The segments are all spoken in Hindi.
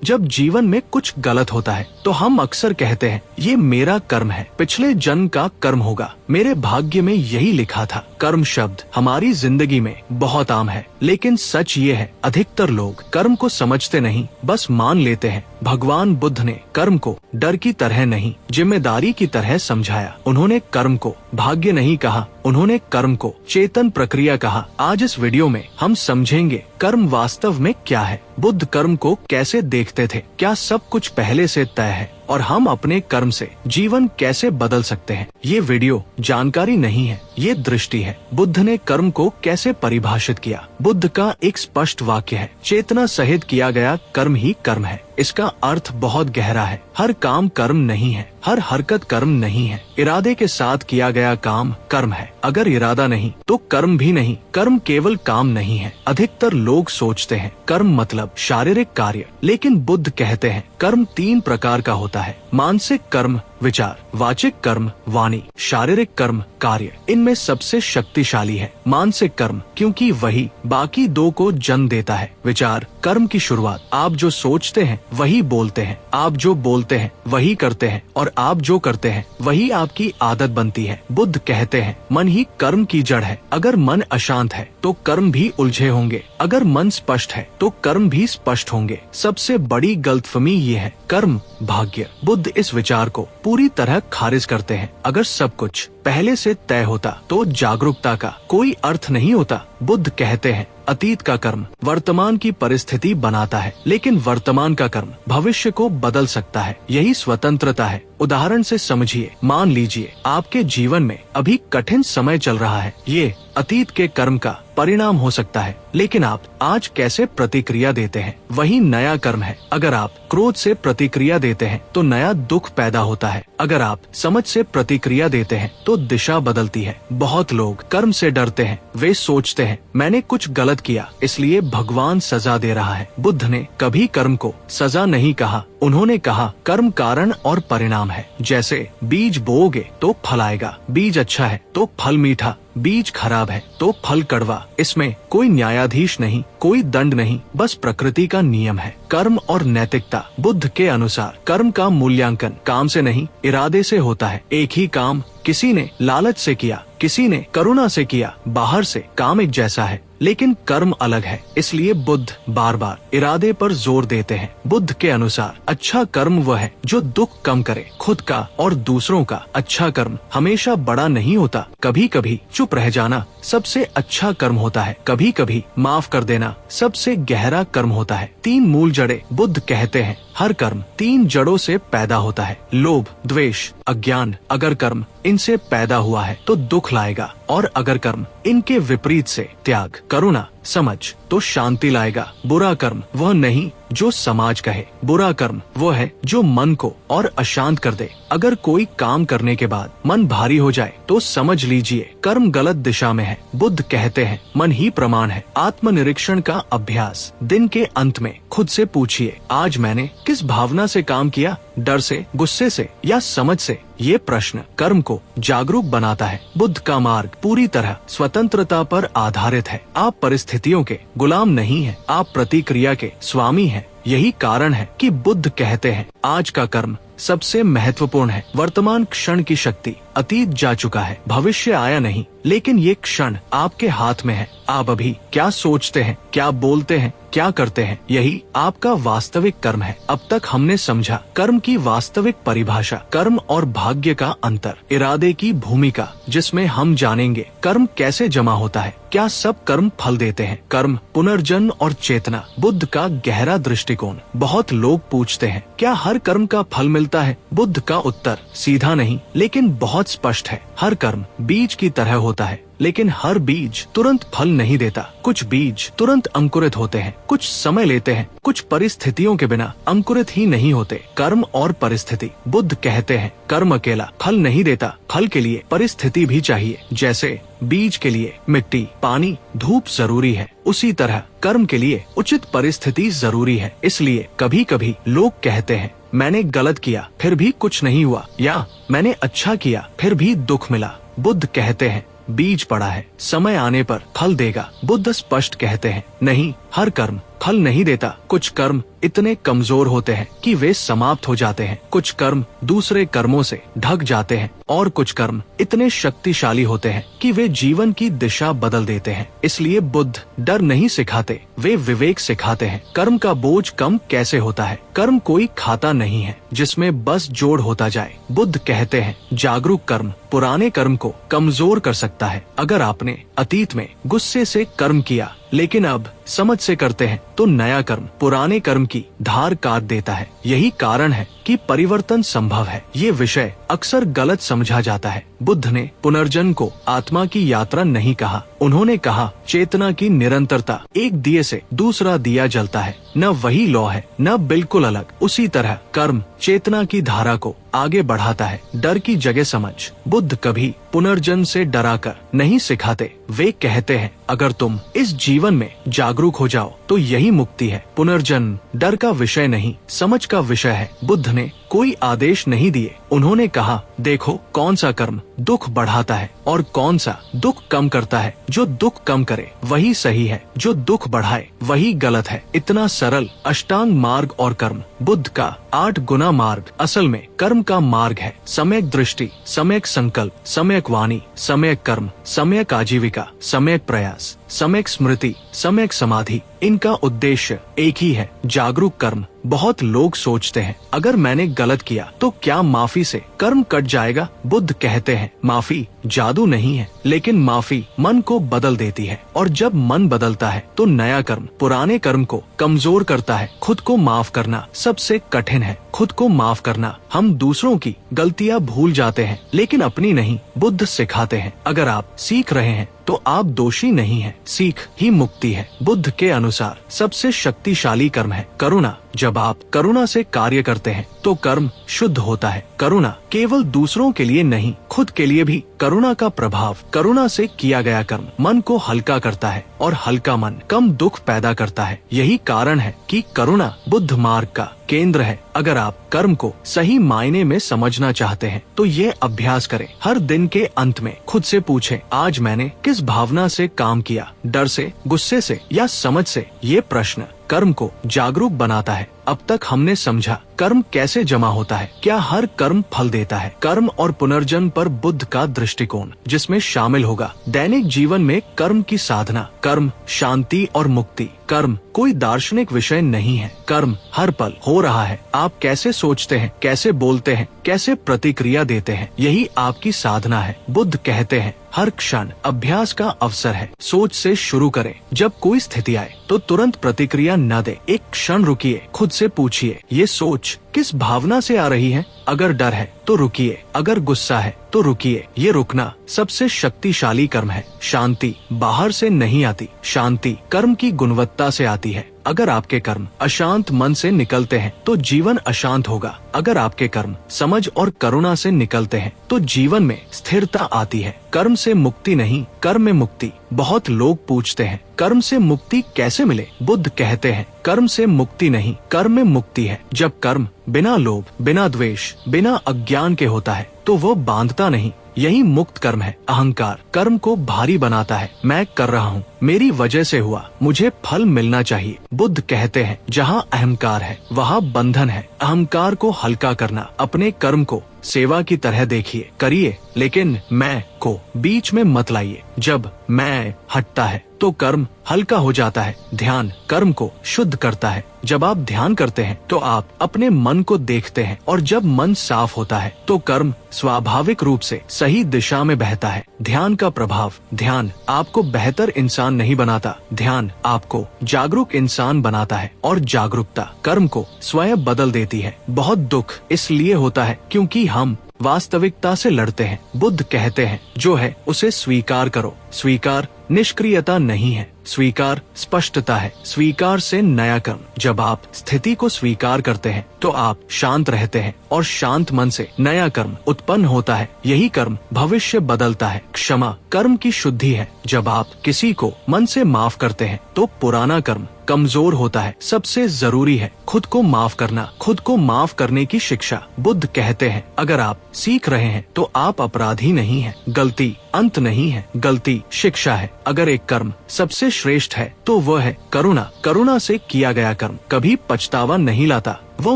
जब जीवन में कुछ गलत होता है तो हम अक्सर कहते हैं ये मेरा कर्म है, पिछले जन्म का कर्म होगा, मेरे भाग्य में यही लिखा था। कर्म शब्द हमारी जिंदगी में बहुत आम है, लेकिन सच ये है अधिकतर लोग कर्म को समझते नहीं, बस मान लेते हैं। भगवान बुद्ध ने कर्म को डर की तरह नहीं, जिम्मेदारी की तरह समझाया। उन्होंने कर्म को भाग्य नहीं कहा, उन्होंने कर्म को चेतन प्रक्रिया कहा। आज इस वीडियो में हम समझेंगे कर्म वास्तव में क्या है, बुद्ध कर्म को कैसे देखते थे, क्या सब कुछ पहले से तय है और हम अपने कर्म से जीवन कैसे बदल सकते हैं। ये वीडियो जानकारी नहीं है, ये दृष्टि है। बुद्ध ने कर्म को कैसे परिभाषित किया। बुद्ध का एक स्पष्ट वाक्य है, चेतना सहित किया गया कर्म ही कर्म है। इसका अर्थ बहुत गहरा है। हर काम कर्म नहीं है, हर हरकत कर्म नहीं है। इरादे के साथ किया गया काम कर्म है, अगर इरादा नहीं तो कर्म भी नहीं। कर्म केवल काम नहीं है। अधिकतर लोग सोचते हैं कर्म मतलब शारीरिक कार्य, लेकिन बुद्ध कहते हैं कर्म 3 प्रकार का होता है। मानसिक कर्म विचार, वाचिक कर्म वाणी, शारीरिक कर्म कार्य। इनमें सबसे शक्तिशाली है मानसिक कर्म, क्योंकि वही बाकी 2 को जन्म देता है। विचार कर्म की शुरुआत, आप जो सोचते हैं वही बोलते हैं, आप जो बोलते हैं वही करते हैं और आप जो करते हैं वही आपकी आदत बनती है। बुद्ध कहते हैं मन ही कर्म की जड़ है। अगर मन अशांत है तो कर्म भी उलझे होंगे, अगर मन स्पष्ट है तो कर्म भी स्पष्ट होंगे। सबसे बड़ी गलतफहमी ये है कर्म भाग्य। बुद्ध इस विचार को पूरी तरह खारिज करते हैं। अगर सब कुछ पहले से तय होता तो जागरूकता का कोई अर्थ नहीं होता। बुद्ध कहते हैं अतीत का कर्म वर्तमान की परिस्थिति बनाता है, लेकिन वर्तमान का कर्म भविष्य को बदल सकता है। यही स्वतंत्रता है। उदाहरण से समझिए, मान लीजिए आपके जीवन में अभी कठिन समय चल रहा है। ये अतीत के कर्म का परिणाम हो सकता है, लेकिन आप आज कैसे प्रतिक्रिया देते हैं वही नया कर्म है। अगर आप क्रोध से प्रतिक्रिया देते हैं तो नया दुख पैदा होता है। अगर आप समझ से प्रतिक्रिया देते हैं तो दिशा बदलती है। बहुत लोग कर्म से डरते हैं। वे सोचते हैं मैंने कुछ गलत किया इसलिए भगवान सजा दे रहा है। बुद्ध ने कभी कर्म को सजा नहीं कहा, उन्होंने कहा कर्म कारण और परिणाम है। जैसे बीज बोओगे तो फल आएगा, बीज अच्छा है तो फल मीठा, बीज खराब है तो फल कड़वा। इसमें कोई न्यायाधीश नहीं, कोई दंड नहीं, बस प्रकृति का नियम है। कर्म और नैतिकता, बुद्ध के अनुसार कर्म का मूल्यांकन काम से नहीं इरादे से होता है। एक ही काम किसी ने लालच से किया, किसी ने करुणा से किया, बाहर से काम एक जैसा है लेकिन कर्म अलग है। इसलिए बुद्ध बार बार इरादे पर जोर देते हैं। बुद्ध के अनुसार अच्छा कर्म वह है जो दुख कम करे, खुद का और दूसरों का। अच्छा कर्म हमेशा बड़ा नहीं होता, कभी कभी चुप रह जाना सबसे अच्छा कर्म होता है। कभी कभी माफ कर देना सबसे गहरा कर्म होता है। 3 मूल जड़ें, बुद्ध कहते हैं हर कर्म 3 जड़ों से पैदा होता है, लोभ द्वेष अज्ञान। अगर कर्म इनसे पैदा हुआ है तो दुख लाएगा, और अगर कर्म इनके विपरीत से त्याग करुणा समझ तो शांति लाएगा। बुरा कर्म वह नहीं जो समाज कहे, बुरा कर्म वो है जो मन को और अशांत कर दे। अगर कोई काम करने के बाद मन भारी हो जाए तो समझ लीजिए कर्म गलत दिशा में है। बुद्ध कहते हैं मन ही प्रमाण है। आत्मनिरीक्षण का अभ्यास, दिन के अंत में खुद से पूछिए आज मैंने किस भावना से काम किया, डर से, गुस्से से या समझ से। ये प्रश्न कर्म को जागरूक बनाता है। बुद्ध का मार्ग पूरी तरह स्वतंत्रता पर आधारित है। आप परिस्थितियों के गुलाम नहीं हैं, आप प्रतिक्रिया के स्वामी हैं। यही कारण है कि बुद्ध कहते हैं आज का कर्म सबसे महत्वपूर्ण है। वर्तमान क्षण की शक्ति, अतीत जा चुका है, भविष्य आया नहीं, लेकिन ये क्षण आपके हाथ में है। आप अभी क्या सोचते हैं, क्या बोलते हैं, क्या करते हैं, यही आपका वास्तविक कर्म है। अब तक हमने समझा कर्म की वास्तविक परिभाषा, कर्म और भाग्य का अंतर, इरादे की भूमिका जिसमें हम जानेंगे कर्म कैसे जमा होता है, क्या सब कर्म फल देते हैं, कर्म पुनर्जन्म और चेतना, बुद्ध का गहरा दृष्टिकोण। बहुत लोग पूछते हैं क्या हर कर्म का फल मिलता है। बुद्ध का उत्तर सीधा नहीं लेकिन बहुत स्पष्ट है। हर कर्म बीज की तरह होता है, लेकिन हर बीज तुरंत फल नहीं देता। कुछ बीज तुरंत अंकुरित होते हैं, कुछ समय लेते हैं, कुछ परिस्थितियों के बिना अंकुरित ही नहीं होते। कर्म और परिस्थिति, बुद्ध कहते हैं कर्म अकेला फल नहीं देता, फल के लिए परिस्थिति भी चाहिए। जैसे बीज के लिए मिट्टी, पानी, धूप जरूरी है, उसी तरह कर्म के लिए उचित परिस्थिति जरूरी है। इसलिए कभी कभी लोग कहते हैं मैंने गलत किया फिर भी कुछ नहीं हुआ, या मैंने अच्छा किया फिर भी दुख मिला। बुद्ध कहते हैं बीज पड़ा है, समय आने पर फल देगा। बुद्ध स्पष्ट कहते हैं नहीं, हर कर्म फल नहीं देता। कुछ कर्म इतने कमजोर होते हैं कि वे समाप्त हो जाते हैं। कुछ कर्म दूसरे कर्मों से ढक जाते हैं और कुछ कर्म इतने शक्तिशाली होते हैं कि वे जीवन की दिशा बदल देते हैं। इसलिए बुद्ध डर नहीं सिखाते, वे विवेक सिखाते हैं। कर्म का बोझ कम कैसे होता है? कर्म कोई खाता नहीं है जिसमें बस जोड़ होता जाए। बुद्ध कहते हैं जागरूक कर्म पुराने कर्म को कमजोर कर सकता है। अगर आपने अतीत में गुस्से से कर्म किया लेकिन अब समझ से करते हैं तो नया कर्म पुराने कर्म की धार काट देता है। यही कारण है कि परिवर्तन संभव है। ये विषय अक्सर गलत समझा जाता है। बुद्ध ने पुनर्जन्म को आत्मा की यात्रा नहीं कहा, उन्होंने कहा चेतना की निरंतरता। एक दिए से दूसरा दिया जलता है, न वही लौ है न बिल्कुल अलग। उसी तरह कर्म चेतना की धारा को आगे बढ़ाता है। डर की जगह समझ। बुद्ध कभी पुनर्जन्म से डराकर नहीं सिखाते, वे कहते हैं अगर तुम इस जीवन में जागरूक हो जाओ तो यही मुक्ति है। पुनर्जन्म डर का विषय नहीं, समझ का विषय है। बुद्ध ने कोई आदेश नहीं दिए, उन्होंने कहा देखो कौन सा कर्म दुख बढ़ाता है और कौन सा दुख कम करता है। जो दुख कम करे वही सही है, जो दुख बढ़ाए वही गलत है। इतना सरल अष्टांग मार्ग और कर्म बुद्ध का 8 गुना मार्ग असल में कर्म का मार्ग है। सम्यक दृष्टि, सम्यक संकल्प, सम्यक वाणी, सम्यक कर्म, सम्यक आजीविका, सम्यक प्रयास, सम्यक स्मृति, सम्यक समाधि, इनका उद्देश्य एक ही है, जागरूक कर्म। बहुत लोग सोचते हैं अगर मैंने गलत किया तो क्या माफी से कर्म कट जाएगा? बुद्ध कहते हैं माफी जादू नहीं है, लेकिन माफी मन को बदल देती है और जब मन बदलता है तो नया कर्म पुराने कर्म को कमजोर करता है। खुद को माफ करना सबसे कठिन है। खुद को माफ करना। हम दूसरों की गलतियां भूल जाते हैं लेकिन अपनी नहीं। बुद्ध सिखाते हैं अगर आप सीख रहे हैं तो आप दोषी नहीं हैं, सीख ही मुक्ति है। बुद्ध के अनुसार सबसे शक्तिशाली कर्म है करुणा। जब आप करुणा से कार्य करते हैं तो कर्म शुद्ध होता है। करुणा केवल दूसरों के लिए नहीं, खुद के लिए भी। करुणा का प्रभाव, करुणा से किया गया कर्म मन को हल्का करता है और हल्का मन कम दुख पैदा करता है। यही कारण है कि करुणा बुद्ध मार्ग का केंद्र है। अगर आप कर्म को सही मायने में समझना चाहते हैं तो ये अभ्यास करें। हर दिन के अंत में खुद से पूछें आज मैंने किस भावना से काम किया, डर से, गुस्से से या समझ से? ये प्रश्न कर्म को जागरूक बनाता है। अब तक हमने समझा कर्म कैसे जमा होता है, क्या हर कर्म फल देता है। कर्म और पुनर्जन्म पर बुद्ध का दृष्टिकोण जिसमें शामिल होगा दैनिक जीवन में कर्म की साधना, कर्म शांति और मुक्ति। कर्म कोई दार्शनिक विषय नहीं है, कर्म हर पल हो रहा है। आप कैसे सोचते हैं, कैसे बोलते हैं, कैसे प्रतिक्रिया देते हैं, यही आपकी साधना है। बुद्ध कहते हैं हर क्षण अभ्यास का अवसर है। सोच से शुरू करें। जब कोई स्थिति आए तो तुरंत प्रतिक्रिया न दे, एक क्षण रुकिए, खुद से पूछिए ये सोच किस भावना से आ रही है। अगर डर है तो रुकिए, अगर गुस्सा है तो रुकिए। ये रुकना सबसे शक्तिशाली कर्म है। शांति बाहर से नहीं आती, शांति कर्म की गुणवत्ता से आती है। अगर आपके कर्म अशांत मन से निकलते हैं तो जीवन अशांत होगा। अगर आपके कर्म समझ और करुणा से निकलते हैं तो जीवन में स्थिरता आती है। कर्म से मुक्ति नहीं, कर्म में मुक्ति। बहुत लोग पूछते हैं कर्म से मुक्ति कैसे मिले? बुद्ध कहते हैं कर्म से मुक्ति नहीं, कर्म में मुक्ति है। जब कर्म बिना लोभ, बिना द्वेष, बिना अज्ञान के होता है तो वो बांधता नहीं। यही मुक्त कर्म है। अहंकार कर्म को भारी बनाता है। मैं कर रहा हूँ, मेरी वजह से हुआ, मुझे फल मिलना चाहिए। बुद्ध कहते हैं जहाँ अहंकार है वहाँ बंधन है। अहंकार को हल्का करना, अपने कर्म को सेवा की तरह देखिए, करिए, लेकिन मैं को बीच में मत लाइए। जब मैं हटता है तो कर्म हल्का हो जाता है। ध्यान कर्म को शुद्ध करता है। जब आप ध्यान करते हैं तो आप अपने मन को देखते हैं और जब मन साफ होता है तो कर्म स्वाभाविक रूप से सही दिशा में बहता है। ध्यान का प्रभाव। ध्यान आपको बेहतर इंसान नहीं बनाता, ध्यान आपको जागरूक इंसान बनाता है और जागरूकता कर्म को स्वयं बदल देती है। बहुत दुख इसलिए होता है क्योंकि हम वास्तविकता से लड़ते हैं। बुद्ध कहते हैं जो है उसे स्वीकार करो। स्वीकार निष्क्रियता नहीं है, स्वीकार स्पष्टता है। स्वीकार से नया कर्म। जब आप स्थिति को स्वीकार करते हैं तो आप शांत रहते हैं और शांत मन से नया कर्म उत्पन्न होता है। यही कर्म भविष्य बदलता है। क्षमा कर्म की शुद्धि है। जब आप किसी को मन से माफ करते हैं तो पुराना कर्म कमजोर होता है। सबसे जरूरी है खुद को माफ करना। खुद को माफ करने की शिक्षा बुद्ध कहते हैं, अगर आप सीख रहे हैं तो आप अपराधी नहीं हैं। गलती अंत नहीं है, गलती शिक्षा है। अगर एक कर्म सबसे श्रेष्ठ है तो वह है करुणा। करुणा से किया गया कर्म कभी पछतावा नहीं लाता, वो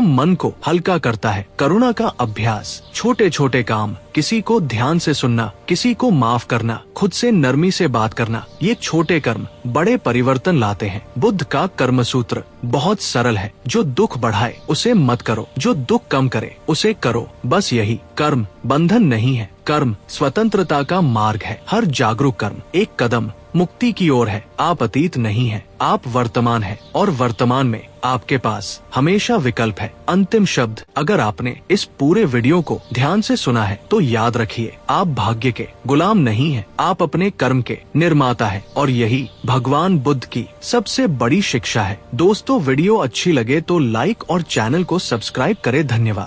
मन को हल्का करता है। करुणा का अभ्यास, छोटे छोटे काम, किसी को ध्यान से सुनना, किसी को माफ करना, खुद से नरमी से बात करना, ये छोटे कर्म बड़े परिवर्तन लाते हैं। बुद्ध का कर्म सूत्र बहुत सरल है, जो दुख बढ़ाए उसे मत करो, जो दुख कम करे उसे करो। बस यही। कर्म बंधन नहीं है, कर्म स्वतंत्रता का मार्ग है। हर जागरूक कर्म एक कदम मुक्ति की ओर है। आप अतीत नहीं है, आप वर्तमान है, और वर्तमान में आपके पास हमेशा विकल्प है। अंतिम शब्द, अगर आपने इस पूरे वीडियो को ध्यान से सुना है तो याद रखिए, आप भाग्य के गुलाम नहीं हैं, आप अपने कर्म के निर्माता हैं, और यही भगवान बुद्ध की सबसे बड़ी शिक्षा है। दोस्तों, वीडियो अच्छी लगे तो लाइक और चैनल को सब्सक्राइब करें। धन्यवाद।